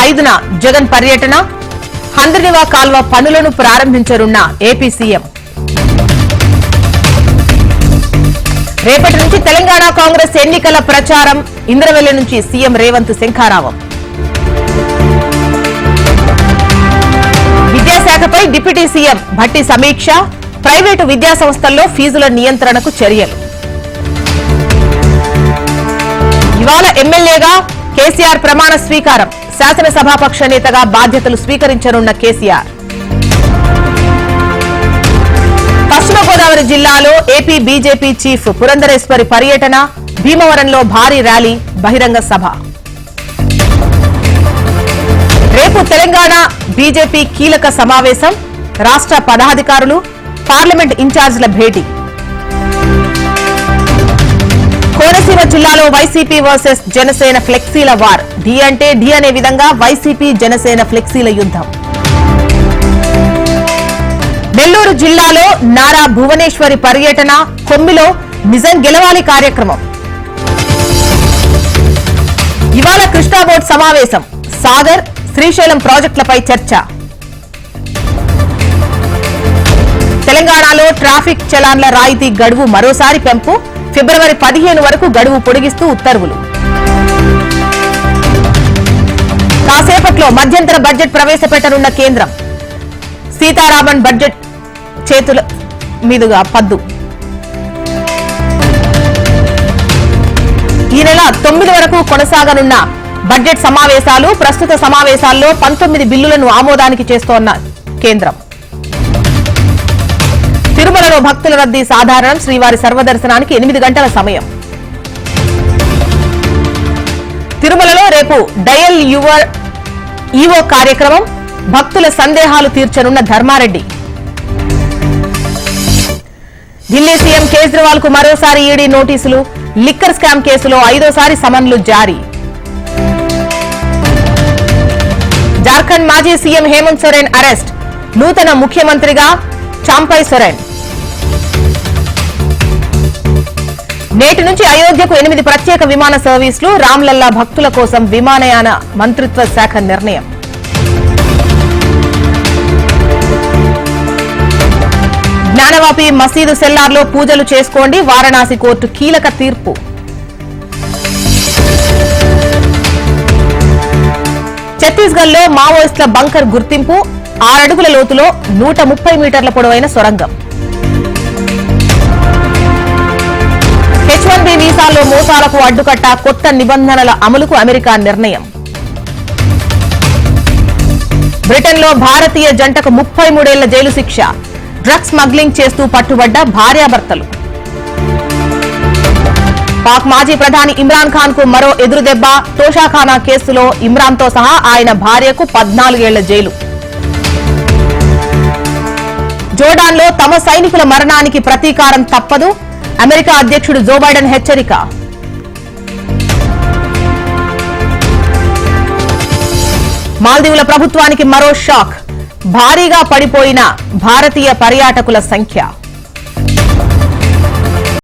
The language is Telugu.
5న జగన్ పర్యటన, హంద్రినివా కాల్వ పనులను ప్రారంభించనున్న ఏపీ సీఎం. రేపటి నుంచి తెలంగాణ కాంగ్రెస్ ఎన్నికల ప్రచారం, ఇంద్రవెల్లి నుంచి సీఎం రేవంత్ శంఖారావం. విద్యాశాఖపై డిప్యూటీ సీఎం భట్టి సమీక్ష, ప్రైవేటు విద్యాసంస్థల్లో ఫీజుల నియంత్రణకు చర్యలు. ఇవాళ ఎమ్మెల్యేగా కేసీఆర్ ప్రమాణ స్వీకారం, శాసనసభాపక్ష నేతగా బాధ్యతలు స్వీకరించనున్న కేసీఆర్. పశ్చిమ గోదావరి జిల్లాలో ఏపీ బీజేపీ చీఫ్ పురంధరేశ్వరి పర్యటన, భీమవరంలో భారీ ర్యాలీ, బహిరంగ సభ. రేపు తెలంగాణ బీజేపీ కీలక సమావేశం, రాష్ట్ర పదాధికారులు, పార్లమెంట్ ఇన్ఛార్జీల భేటీ. కోనసీమ జిల్లాలో వైసీపీ వర్సెస్ జనసేన ఫ్లెక్సీల వార్, ఢీ అంటే ఢీ అనే విధంగా వైసీపీ జనసేన ఫ్లెక్సీల యుద్ధం. నెల్లూరు జిల్లాలో నారా భువనేశ్వరి పర్యటన, కొమ్మిలో నిజం గెలవాలి కార్యక్రమం. ఇవాళ కృష్ణా బోర్డు సమావేశం, సాగర్, శ్రీశైలం ప్రాజెక్టులపై చర్చ. తెలంగాణలో ట్రాఫిక్ చలాన్ల రాయితీ గడువు మరోసారి పెంపు, ఫిబ్రవరి 15 వరకు గడువు పొడిగిస్తూ ఉత్తర్వులు. కాసేపట్లో మధ్యంతర బడ్జెట్ ప్రవేశపెట్టనున్న కేంద్రం, సీతారామన్ బడ్జెట్ చేతుల మీదుగా పద్దు. ఈ నెల 9 వరకు కొనసాగనున్న బడ్జెట్ సమావేశాలు, ప్రస్తుత సమావేశాల్లో 19 బిల్లులను ఆమోదానికి చేస్తోన్న కేంద్రం. తిరుమలలో భక్తుల రద్దీ సాధారణం, శ్రీవారి సర్వదర్శనానికి 8 గంటల సమయం. తిరుమలలో రేపు డయల్ యువర్ ఈవో కార్యక్రమం, భక్తుల సందేహాలు తీర్చనున్న ధర్మారెడ్డి. ఢిల్లీ సీఎం కేజ్రీవాల్ కు మరోసారి ఈడీ నోటీసులు, లిక్కర్ స్కామ్ కేసులో 5వ సమన్లు జారీ. జార్ఖండ్ మాజీ సీఎం హేమంత్ సోరెన్ అరెస్ట్, నూతన ముఖ్యమంత్రిగా చాంపై సోరెన్. నేటి నుంచి అయోధ్యకు 8 ప్రత్యేక విమాన సర్వీసులు, రామ్లల్లా భక్తుల కోసం విమానయాన మంత్రిత్వ శాఖ నిర్ణయం. జ్ఞానవాపి మసీదు సెల్లార్లో పూజలు చేసుకోండి, వారణాసి కోర్టు కీలక తీర్పు. ఛత్తీస్గఢ్లో మావోయిస్టుల బంకర్ గుర్తింపు, 6 అడుగుల లోతులో 130 మీటర్ల పొడవైన సొరంగం. H1B వీసాల్లో మోసాలకు అడ్డుకట్ట, కొత్త నిబంధనల అమలుకు అమెరికా నిర్ణయం. బ్రిటన్లో భారతీయ జంటకు 33 ఏళ్ల జైలు శిక్ష, డ్రగ్స్ స్మగ్లింగ్ చేస్తూ పట్టుబడ్డ భార్యాభర్తలు. పాక్ మాజీ ప్రధాని ఇమ్రాన్ ఖాన్ కు మరో ఎదురుదెబ్బ, తోషాఖానా కేసులో ఇమ్రాన్ తో సహా ఆయన భార్యకు 14 ఏళ్ల జైలు. జోర్డాన్లో తమ సైనికుల మరణానికి ప్రతీకారం తప్పదు, అమెరికా అధ్యక్షుడు జో బైడెన్ హెచ్చరిక. మాల్దీవుల ప్రభుత్వానికి మరో షాక్, భారీగా పడిపోయిన భారతీయ పర్యాటకుల సంఖ్య.